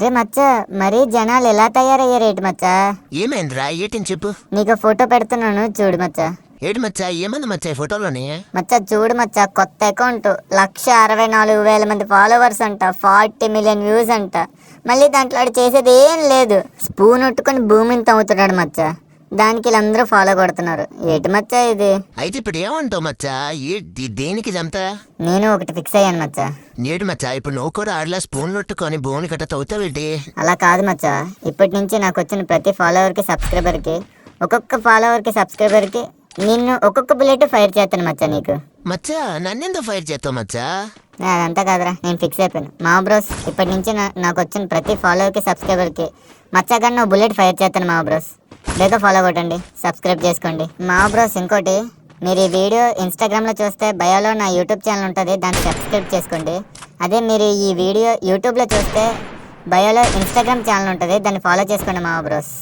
రే మచ్చా, మరీ జనాలు ఎలా తయారయ్యారేటి మచ్చా? ఏమైందిరా ఏటిని చెప్పు. నీకు ఫోటో పెడుతున్నాను చూడు మచ్చా. ఏటి మచ్చా ఏమంది మచ్చా ఈ ఫోటోలోని? మచ్చా చూడు మచ్చా, కొత్త అకౌంట్ 1,64,000 మంది ఫాలోవర్స్ అంట, 40 మిలియన్ వ్యూస్ అంట. మళ్ళీ దాంట్లో వాడు చేసేది ఏం లేదు, స్పూన్ ఉట్టుకొని భూమిని తవ్వుతున్నాడు మచ్చా. దానికి వీళ్ళందరూ ఫాలో కొడుతున్నారు. ఏటి మచ్చా ఇది? అయితే ఇప్పుడు ఏమంటావు మచ్చా? దేనికి ఇదంతా? నేను ఒకటి ఫిక్స్ అయ్యాను మచ్చా. నేడు మచ్చా ఇప్పుడు నువ్వు కూడా ఆడలా స్పూన్లు కొట్టుకొని భూమిని కట్ట తవ్వుతావేంటి? అలా కాదు మచ్చా, ఇప్పటి నుంచి నాకు వచ్చిన ప్రతి ఫాలోవర్కి సబ్స్క్రైబర్కి, ఒక్కొక్క ఫాలోవర్కి సబ్స్క్రైబర్కి నిన్ను ఒక్కొక్క బుల్లెట్ ఫైర్ చేస్తాను మచ్చా నీకు. మచ్చా నన్నెందుకు ఫైర్ చేస్తావు మచ్చా? అదంతా కాదురా, నేను ఫిక్స్ అయిపోయాను. మా బ్రోస్, ఇప్పటి నుంచి నాకు వచ్చిన ప్రతి ఫాలోవర్కి సబ్స్క్రైబర్కి మచ్చాగా నువ్వు బుల్లెట్ ఫైర్ చేస్తాను మా బ్రోస్. బేగా ఫాలో కొట్టండి, సబ్స్క్రైబ్ చేసుకోండి మా బ్రోస్. ఇంకోటి, మీరు ఈ వీడియో ఇన్స్టాగ్రామ్లో చూస్తే బయోలో నా యూట్యూబ్ ఛానల్ ఉంటుంది, దాన్ని సబ్స్క్రైబ్ చేసుకోండి. అదే మీరు ఈ వీడియో యూట్యూబ్లో చూస్తే బయోలో ఇన్స్టాగ్రామ్ ఛానల్ ఉంటుంది, దాన్ని ఫాలో చేసుకోండి మా బ్రోస్.